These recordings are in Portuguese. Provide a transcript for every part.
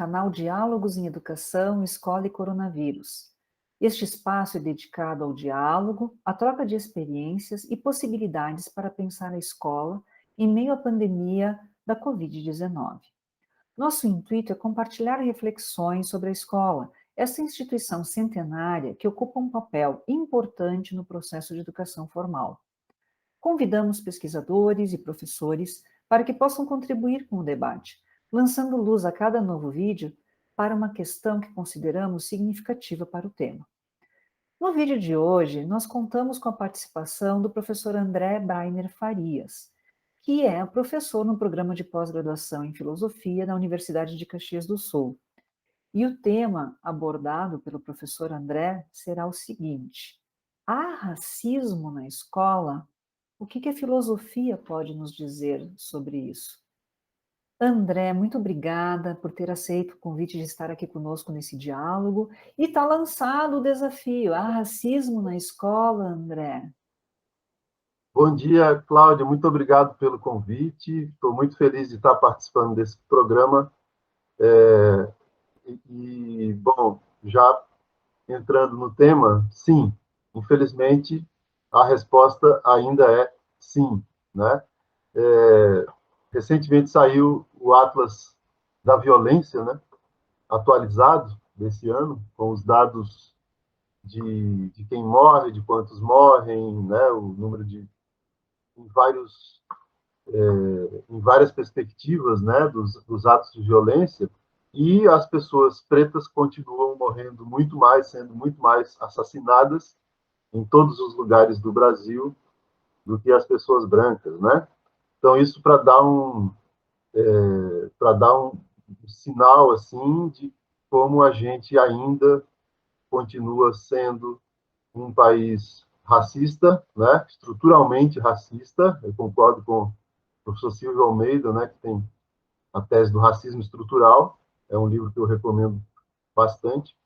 canal Diálogos em Educação, Escola e Coronavírus. Este espaço é dedicado ao diálogo, à troca de experiências e possibilidades para pensar a escola em meio à pandemia da Covid-19. Nosso intuito é compartilhar reflexões sobre a escola, essa instituição centenária que ocupa um papel importante no processo de educação formal. Convidamos pesquisadores e professores para que possam contribuir com o debate, lançando luz a cada novo vídeo para uma questão que consideramos significativa para o tema. No vídeo de hoje, nós contamos com a participação do professor André Brainer Farias, que é professor no programa de pós-graduação em Filosofia da Universidade de Caxias do Sul. E o tema abordado pelo professor André será o seguinte: há racismo na escola? O que a filosofia pode nos dizer sobre isso? André, muito obrigada por ter aceito o convite de estar aqui conosco nesse diálogo. E está lançado o desafio. Há racismo na escola, André? Bom dia, Cláudia. Muito obrigado pelo convite. Estou muito feliz de estar participando desse programa. Bom, já entrando no tema, sim, infelizmente, a resposta ainda é sim, né? Recentemente saiu o Atlas da Violência, né? Atualizado desse ano, com os dados de quem morre, de quantos morrem, né? O número de em várias perspectivas, né, dos atos de violência, e as pessoas pretas continuam morrendo muito mais, sendo muito mais assassinadas em todos os lugares do Brasil do que as pessoas brancas, né? Então isso para dar um sinal assim de como a gente ainda continua sendo um país racista, né? Estruturalmente racista. Eu concordo com o professor Silvio Almeida, né, que tem a tese do racismo estrutural, é um livro que eu recomendo bastante,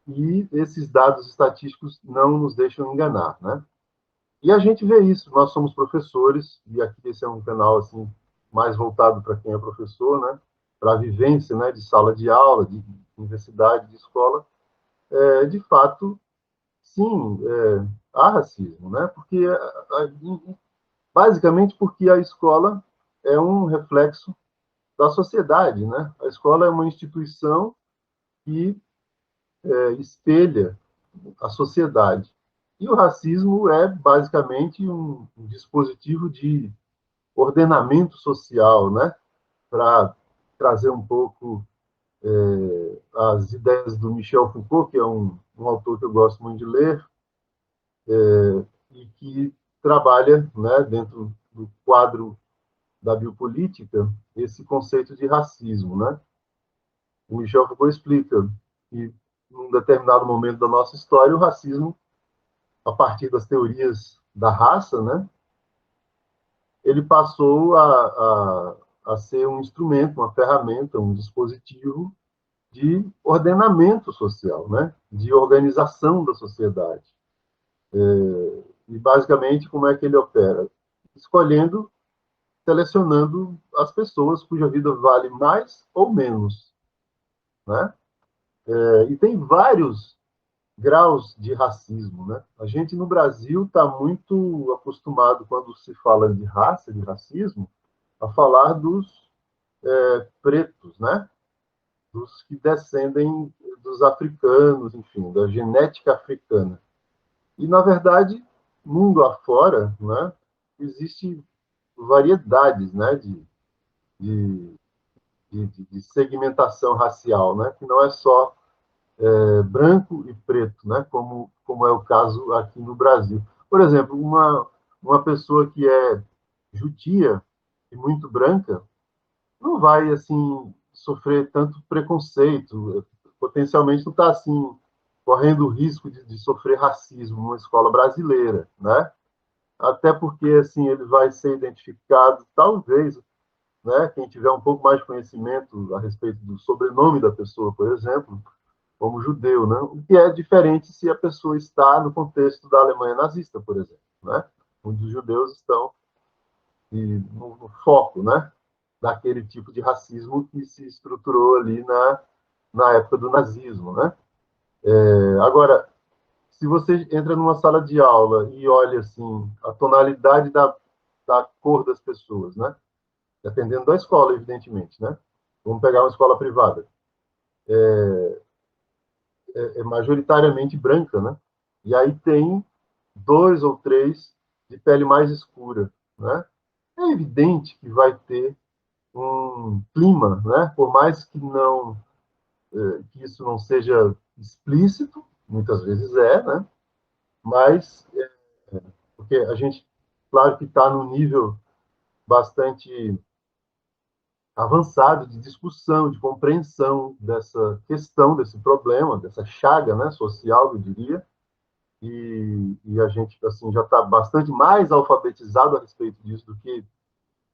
e esses dados estatísticos não nos deixam enganar, né? E a gente vê isso, nós somos professores, e aqui esse é um canal assim mais voltado para quem é professor, né, para a vivência, né, de sala de aula, de universidade, de escola, de fato, sim, há racismo, né, porque basicamente porque a escola é um reflexo da sociedade, né? A escola é uma instituição que espelha a sociedade. E o racismo é basicamente um dispositivo de ordenamento social, né? Para trazer um pouco as ideias do Michel Foucault, que é um autor que eu gosto muito de ler, e que trabalha, né, dentro do quadro da biopolítica, esse conceito de racismo, né? O Michel Foucault explica que, num determinado momento da nossa história, o racismo, a partir das teorias da raça, né, ele passou a ser um instrumento, uma ferramenta, um dispositivo de ordenamento social, né, de organização da sociedade. E, basicamente, como é que ele opera? Escolhendo, selecionando as pessoas cuja vida vale mais ou menos, né? E tem vários graus de racismo, né? A gente no Brasil está muito acostumado, quando se fala de raça, de racismo, a falar dos pretos, né? Dos que descendem dos africanos, enfim, da genética africana. E, na verdade, mundo afora, né, existe variedades, né, de, de segmentação racial, né, que não é só branco e preto, né? Como é o caso aqui no Brasil. Por exemplo, uma pessoa que é judia e muito branca não vai assim sofrer tanto preconceito, potencialmente não está assim correndo o risco de sofrer racismo numa escola brasileira, né? Até porque assim ele vai ser identificado, talvez, né? Quem tiver um pouco mais de conhecimento a respeito do sobrenome da pessoa, por exemplo, como judeu, né? O que é diferente se a pessoa está no contexto da Alemanha nazista, por exemplo, né? Onde os judeus estão no foco, né? daquele tipo de racismo que se estruturou ali na época do nazismo, né? Agora, se você entra numa sala de aula e olha assim a tonalidade da cor das pessoas, né? Dependendo da escola, evidentemente, né? Vamos pegar uma escola privada, é majoritariamente branca, né? E aí tem dois ou três de pele mais escura, né? É evidente que vai ter um clima, né? Por mais que não que isso não seja explícito, muitas vezes né? Mas porque a gente, claro que está num nível bastante avançado de discussão, de compreensão dessa questão, desse problema, dessa chaga, né, social, eu diria, e a gente assim já está bastante mais alfabetizado a respeito disso do que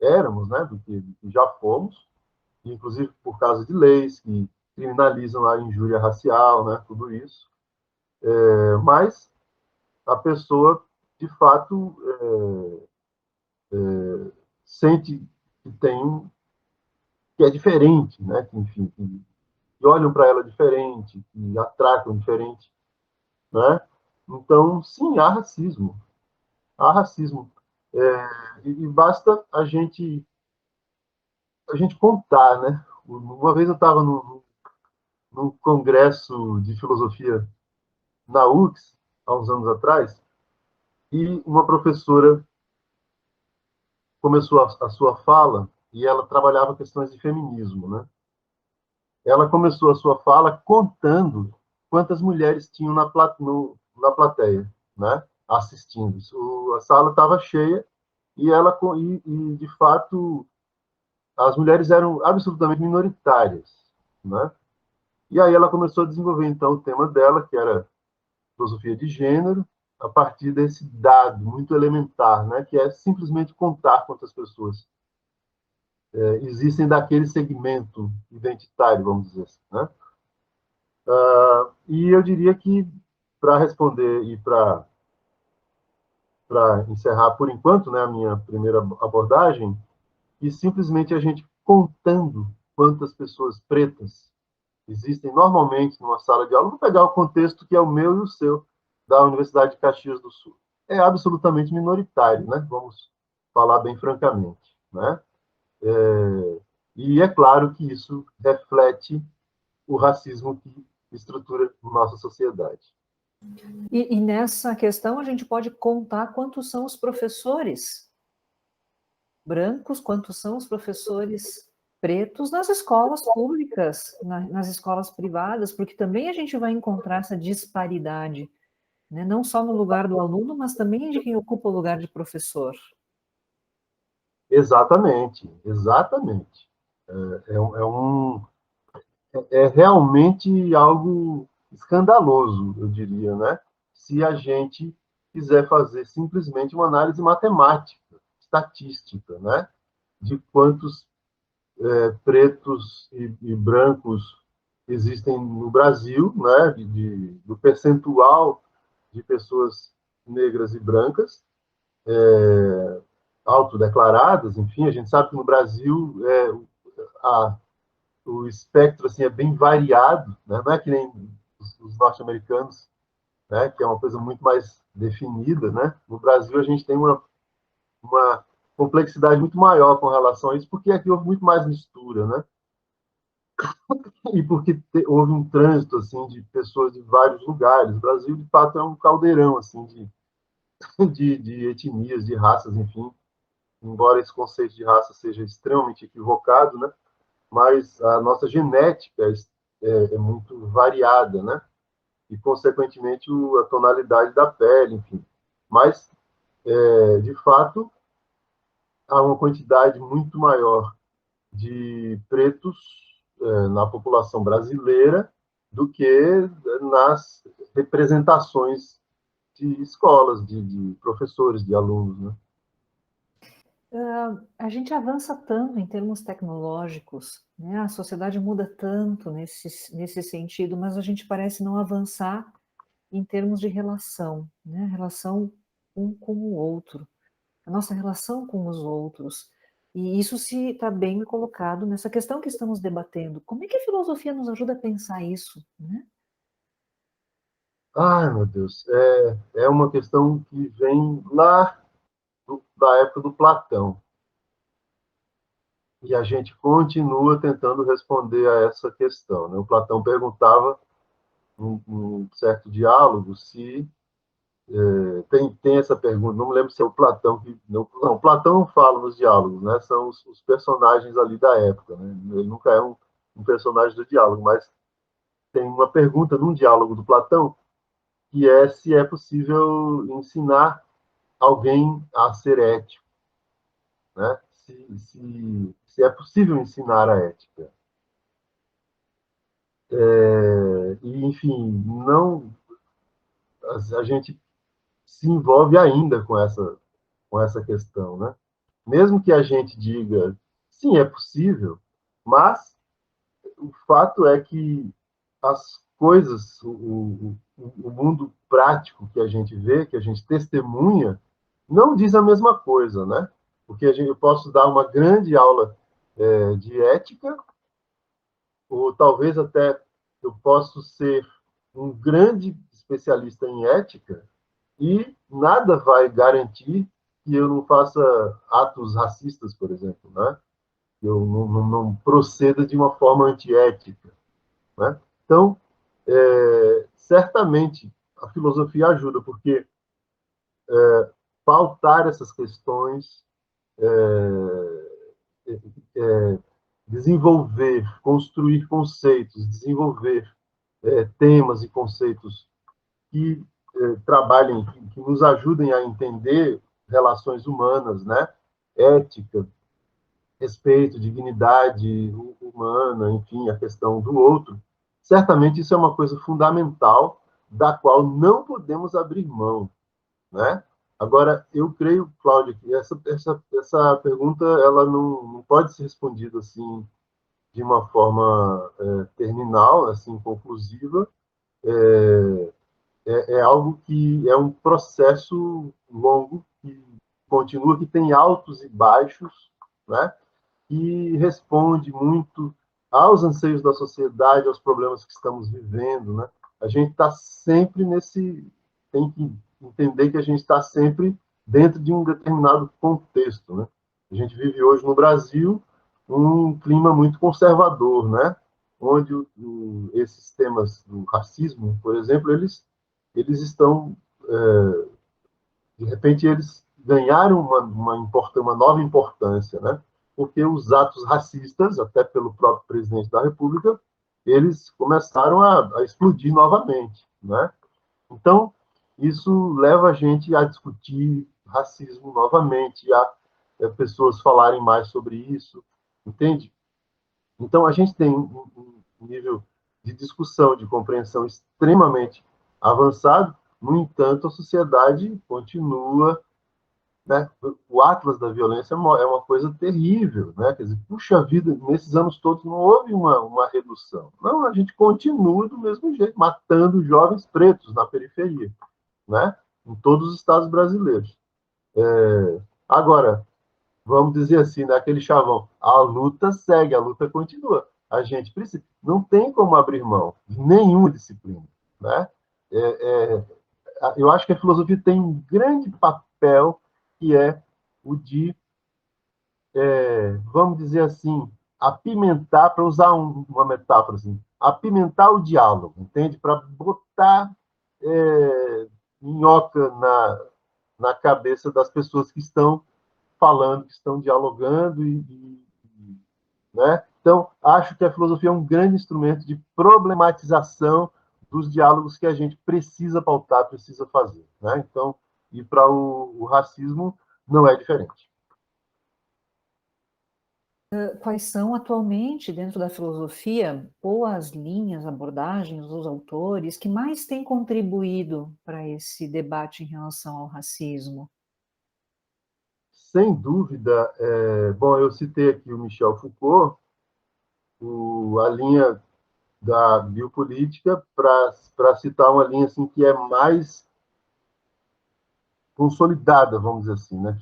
éramos, né, do que já fomos, inclusive por causa de leis que criminalizam a injúria racial, né, tudo isso. Mas a pessoa, de fato, sente que tem que é diferente, né, que, enfim, que olham para ela diferente, que a tratam diferente, né? Então, sim, há racismo. Há racismo. E basta a gente contar, né? Uma vez eu estava num congresso de filosofia na UX, há uns anos atrás, e uma professora começou a sua fala e ela trabalhava questões de feminismo, né? Ela começou a sua fala contando quantas mulheres tinham na plateia, né? Assistindo. A sala estava cheia e ela de fato as mulheres eram absolutamente minoritárias, né? E aí ela começou a desenvolver então o tema dela, que era filosofia de gênero, a partir desse dado muito elementar, né? Que é simplesmente contar quantas pessoas existem daquele segmento identitário, vamos dizer assim, né? E eu diria que, para responder e para encerrar por enquanto, né, a minha primeira abordagem, e simplesmente a gente contando quantas pessoas pretas existem normalmente numa sala de aula, vou pegar o contexto que é o meu e o seu, da Universidade de Caxias do Sul. É absolutamente minoritário, né? Vamos falar bem francamente, né? E é claro que isso reflete o racismo que estrutura nossa sociedade. E nessa questão a gente pode contar quantos são os professores brancos, quantos são os professores pretos nas escolas públicas, nas escolas privadas, porque também a gente vai encontrar essa disparidade, né? Não só no lugar do aluno, mas também de quem ocupa o lugar de professor. Exatamente, exatamente. É realmente algo escandaloso, eu diria, né? Se a gente quiser fazer simplesmente uma análise matemática, estatística, né? De quantos pretos e brancos existem no Brasil, né? Do percentual de pessoas negras e brancas, autodeclaradas, enfim, a gente sabe que no Brasil a, o espectro assim, é bem variado, né? Não é que nem os norte-americanos, né? Que é uma coisa muito mais definida, né? No Brasil a gente tem uma complexidade muito maior com relação a isso, porque aqui houve muito mais mistura, né? E porque houve um trânsito assim de pessoas de vários lugares. O Brasil, de fato, é um caldeirão assim de etnias, de raças, enfim. Embora esse conceito de raça seja extremamente equivocado, né? Mas a nossa genética é muito variada, né? E, consequentemente, a tonalidade da pele, enfim. Mas, de fato, há uma quantidade muito maior de pretos na população brasileira do que nas representações de escolas, de professores, de alunos, né? A gente avança tanto em termos tecnológicos, né? A sociedade muda tanto nesse sentido, mas a gente parece não avançar em termos de relação, né? Relação um com o outro, a nossa relação com os outros. E isso se está bem colocado nessa questão que estamos debatendo. Como é que a filosofia nos ajuda a pensar isso, né? Ai, meu Deus, é uma questão que vem lá da época do Platão. E a gente continua tentando responder a essa questão, né? O Platão perguntava, num certo diálogo, se tem essa pergunta, não me lembro se é o Platão que. Não, Platão não fala nos diálogos, né? São os personagens ali da época, né? Ele nunca é um personagem do diálogo, mas tem uma pergunta num diálogo do Platão que é se é possível ensinar alguém a ser ético, né? Se é possível ensinar a ética. E, enfim, não a gente se envolve ainda com essa questão, né? Mesmo que a gente diga, sim, é possível, mas o fato é que as coisas, o mundo prático que a gente vê, que a gente testemunha, não diz a mesma coisa, né? Porque eu posso dar uma grande aula de ética, ou talvez até eu possa ser um grande especialista em ética, e nada vai garantir que eu não faça atos racistas, por exemplo, né? Eu não proceda de uma forma antiética, né? Então, certamente a filosofia ajuda, porque pautar essas questões, desenvolver, construir conceitos, desenvolver temas e conceitos que trabalhem, que nos ajudem a entender relações humanas, né? Ética, respeito, dignidade humana, enfim, a questão do outro. Certamente isso é uma coisa fundamental da qual não podemos abrir mão, né? Agora, eu creio, Cláudia, que essa pergunta ela não pode ser respondida assim de uma forma terminal, assim conclusiva. É algo que é um processo longo que continua, que tem altos e baixos, né? E responde muito aos anseios da sociedade, aos problemas que estamos vivendo, né? A gente está sempre tem que entender que a gente está sempre dentro de um determinado contexto, né? A gente vive hoje no Brasil um clima muito conservador, né? Onde esses temas do racismo, por exemplo, eles estão de repente eles ganharam uma nova importância, né? Porque os atos racistas, até pelo próprio presidente da República, eles começaram a explodir novamente, né? Então, isso leva a gente a discutir racismo novamente, a pessoas falarem mais sobre isso, entende? Então, a gente tem um nível de discussão, de compreensão extremamente avançado, no entanto, a sociedade continua, né? O Atlas da Violência é uma coisa terrível, né? Quer dizer, puxa vida, nesses anos todos não houve uma redução. Não, a gente continua do mesmo jeito, matando jovens pretos na periferia, né? Em todos os estados brasileiros. Agora, vamos dizer assim, naquele chavão, a luta segue, a luta continua. A gente precisa, não tem como abrir mão de nenhuma disciplina, né? É, é, eu acho que a filosofia tem um grande papel que é o de, vamos dizer assim, apimentar, para usar uma metáfora assim, apimentar o diálogo, entende? Para botar minhoca na cabeça das pessoas que estão falando, que estão dialogando né? Então, acho que a filosofia é um grande instrumento de problematização dos diálogos que a gente precisa pautar, precisa fazer, né? Então, e para o racismo não é diferente. Quais são atualmente, dentro da filosofia, ou as linhas, abordagens, os autores que mais têm contribuído para esse debate em relação ao racismo? Sem dúvida, bom, eu citei aqui o Michel Foucault, a linha da biopolítica, para citar uma linha assim que é mais consolidada, vamos dizer assim, né?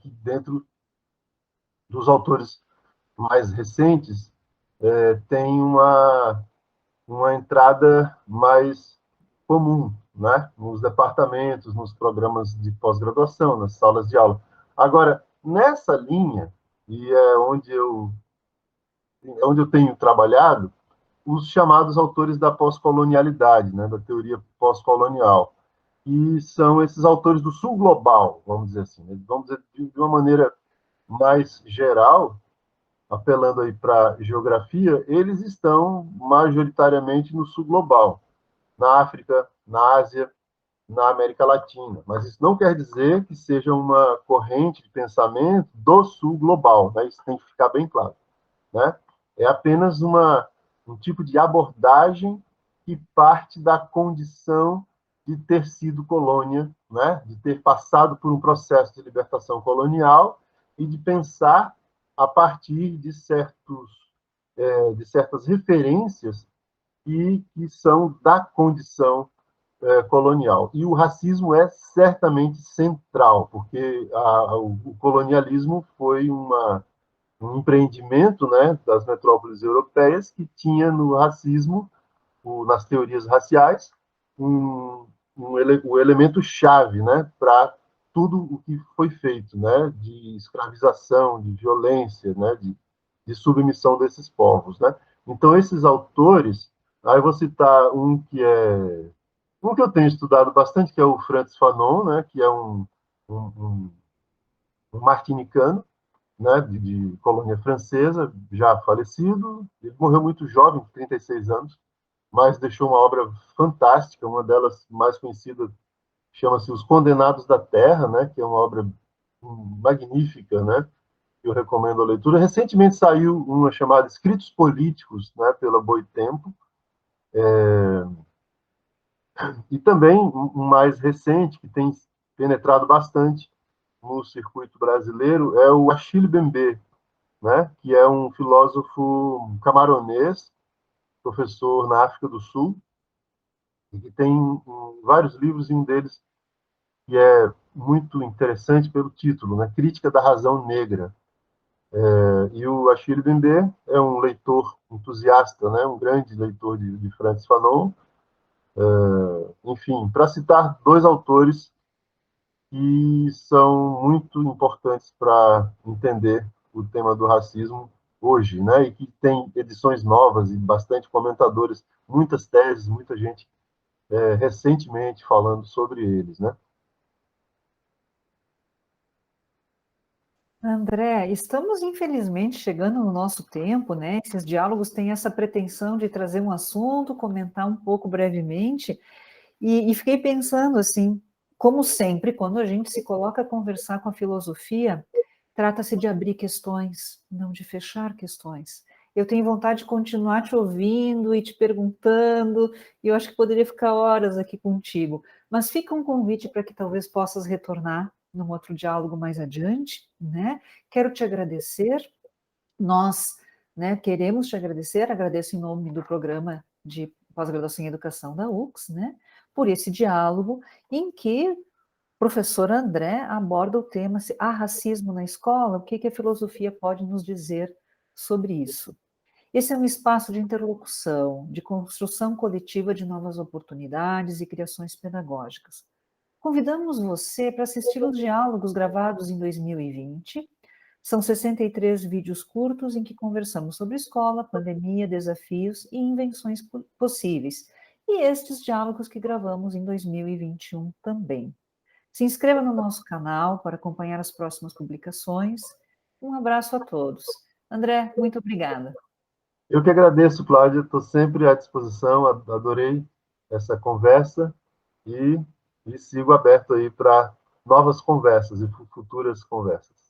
Que dentro dos autores mais recentes tem uma entrada mais comum, né? Nos departamentos, nos programas de pós-graduação, nas salas de aula. Agora, nessa linha, e é onde eu tenho trabalhado, os chamados autores da pós-colonialidade, né? Da teoria pós-colonial, e são esses autores do sul global, vamos dizer assim, né? Vamos dizer de uma maneira mais geral, apelando aí para geografia, eles estão majoritariamente no sul global, na África, na Ásia, na América Latina. Mas isso não quer dizer que seja uma corrente de pensamento do sul global, né? Isso tem que ficar bem claro, né? É apenas um tipo de abordagem que parte da condição de ter sido colônia, né? De ter passado por um processo de libertação colonial e de pensar a partir de certas referências que são da condição colonial. E o racismo é certamente central, porque o colonialismo foi um empreendimento, né, das metrópoles europeias que tinha no racismo, nas teorias raciais, um, o elemento chave, né, para tudo o que foi feito, né, de escravização, de violência, né, de submissão desses povos, né. Então esses autores, aí eu vou citar um que eu tenho estudado bastante, que é o Frantz Fanon, né, que é um, um martinicano, né, de colônia francesa, já falecido. Ele morreu muito jovem, com 36 anos, mas deixou uma obra fantástica, uma delas mais conhecida chama-se Os Condenados da Terra, né, que é uma obra magnífica, né, que eu recomendo a leitura. Recentemente saiu uma chamada Escritos Políticos, né, pela Boitempo, e também um mais recente, que tem penetrado bastante no circuito brasileiro, é o Achille Mbembe, né, que é um filósofo camaronês, professor na África do Sul, e que tem vários livros, e um deles que é muito interessante pelo título, né, Crítica da Razão Negra. E o Achille Mbembe é um leitor entusiasta, né, um grande leitor de Frantz Fanon. Enfim, para citar dois autores que são muito importantes para entender o tema do racismo hoje, né? E que tem edições novas e bastante comentadores, muitas teses, muita gente recentemente falando sobre eles, né? André, estamos infelizmente chegando no nosso tempo, né? Esses diálogos têm essa pretensão de trazer um assunto, comentar um pouco brevemente, e fiquei pensando assim, como sempre, quando a gente se coloca a conversar com a filosofia, trata-se de abrir questões, não de fechar questões. Eu tenho vontade de continuar te ouvindo e te perguntando, e eu acho que poderia ficar horas aqui contigo, mas fica um convite para que talvez possas retornar num outro diálogo mais adiante, né? Quero te agradecer, nós, né, queremos te agradecer, agradeço em nome do programa de pós-graduação em educação da UX, né, por esse diálogo em que o professor André aborda o tema se há racismo na escola, o que a filosofia pode nos dizer sobre isso. Esse é um espaço de interlocução, de construção coletiva de novas oportunidades e criações pedagógicas. Convidamos você para assistir os diálogos gravados em 2020. São 63 vídeos curtos em que conversamos sobre escola, pandemia, desafios e invenções possíveis. E estes diálogos que gravamos em 2021 também. Se inscreva no nosso canal para acompanhar as próximas publicações. Um abraço a todos. André, muito obrigada. Eu que agradeço, Cláudia, estou sempre à disposição, adorei essa conversa e sigo aberto aí para novas conversas e futuras conversas.